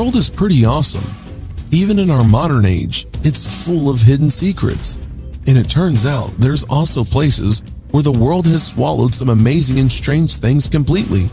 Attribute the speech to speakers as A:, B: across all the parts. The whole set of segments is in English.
A: world is pretty awesome. Even in our modern age, it's full of hidden secrets. And it turns out there's also places where the world has swallowed some amazing and strange things completely.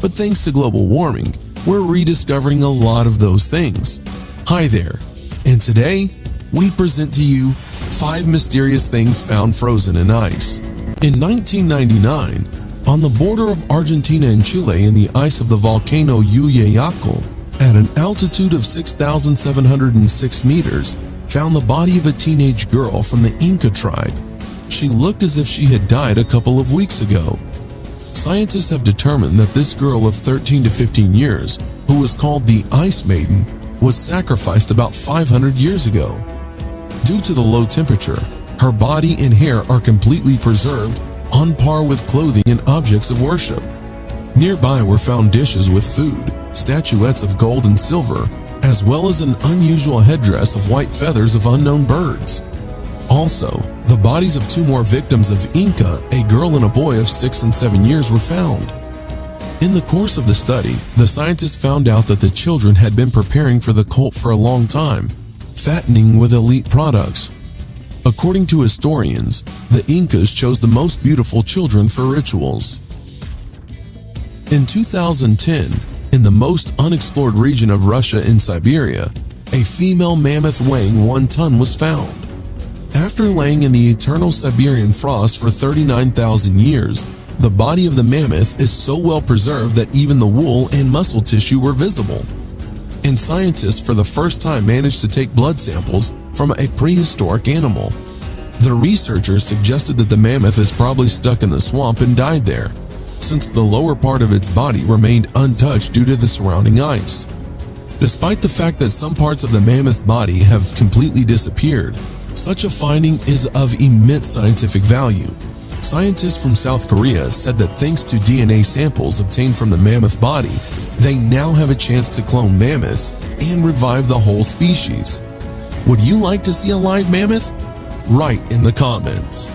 A: But thanks to global warming, we're rediscovering a lot of those things. Hi there, and today we present to you 5 mysterious things found frozen in ice. In 1999, on the border of Argentina and Chile in the ice of the volcano Uyeyacol, at an altitude of 6,706 meters, found the body of a teenage girl from the Inca tribe. She looked as if she had died a couple of weeks ago. Scientists have determined that this girl of 13 to 15 years, who was called the Ice Maiden, was sacrificed about 500 years ago. Due to the low temperature, her body and hair are completely preserved, on par with clothing and objects of worship. Nearby were found dishes with food, statuettes of gold and silver, as well as an unusual headdress of white feathers of unknown birds. Also, the bodies of 2 more victims of Inca, a girl and a boy of 6 and 7 years, were found. In the course of the study, the scientists found out that the children had been preparing for the cult for a long time, fattening with elite products. According to historians, the Incas chose the most beautiful children for rituals. In 2010, in the most unexplored region of Russia in Siberia, a female mammoth weighing 1 ton was found. After laying in the eternal Siberian frost for 39,000 years, the body of the mammoth is so well preserved that even the wool and muscle tissue were visible. And scientists for the first time managed to take blood samples from a prehistoric animal. The researchers suggested that the mammoth is probably stuck in the swamp and died there, since the lower part of its body remained untouched due to the surrounding ice. Despite the fact that some parts of the mammoth's body have completely disappeared, such a finding is of immense scientific value. Scientists from South Korea said that thanks to DNA samples obtained from the mammoth body, they now have a chance to clone mammoths and revive the whole species. Would you like to see a live mammoth? Write in the comments.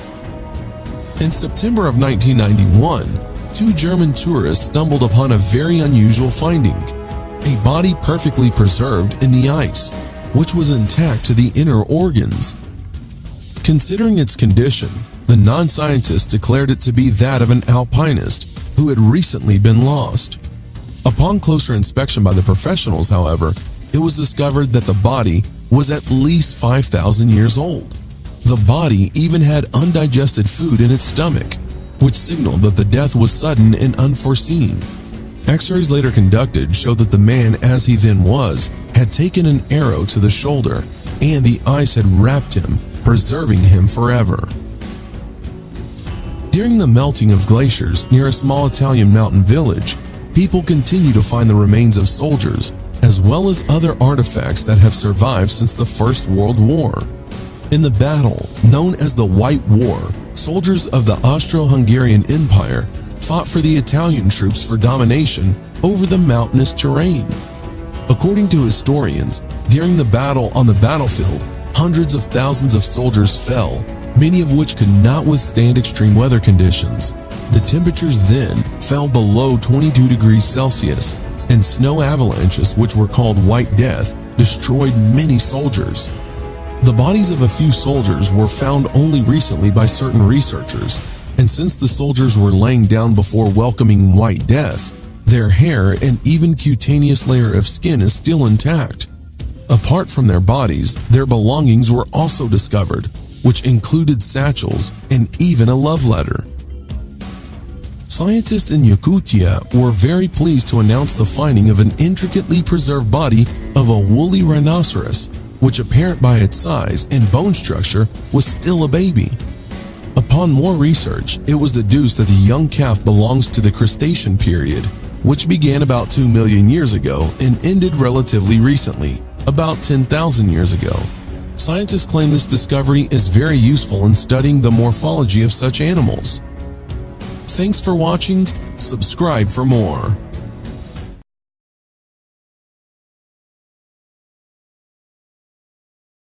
A: In September of 1991, 2 German tourists stumbled upon a very unusual finding: a body perfectly preserved in the ice, which was intact to the inner organs. Considering its condition, the non-scientists declared it to be that of an alpinist who had recently been lost. Upon closer inspection by the professionals, however, it was discovered that the body was at least 5,000 years old. The body even had undigested food in its stomach, which signaled that the death was sudden and unforeseen. X-rays later conducted showed that the man, as he then was, had taken an arrow to the shoulder, and the ice had wrapped him, preserving him forever. During the melting of glaciers near a small Italian mountain village, people continue to find the remains of soldiers, as well as other artifacts that have survived since the First World War. In the battle known as the White War, soldiers of the Austro-Hungarian Empire fought for the Italian troops for domination over the mountainous terrain. According to historians, during the battle on the battlefield, hundreds of thousands of soldiers fell, many of which could not withstand extreme weather conditions. The temperatures then fell below 22 degrees Celsius, and snow avalanches, which were called White Death, destroyed many soldiers. The bodies of a few soldiers were found only recently by certain researchers, and since the soldiers were laying down before welcoming White Death, their hair and even cutaneous layer of skin is still intact. Apart from their bodies, their belongings were also discovered, which included satchels and even a love letter. Scientists in Yakutia were very pleased to announce the finding of an intricately preserved body of a woolly rhinoceros, which apparent by its size and bone structure was still a baby. Upon more research, it was deduced that the young calf belongs to the Cretaceous period, which began about 2 million years ago and ended relatively recently, about 10,000 years ago. Scientists claim this discovery is very useful in studying the morphology of such animals. Thanks for watching. Subscribe for more.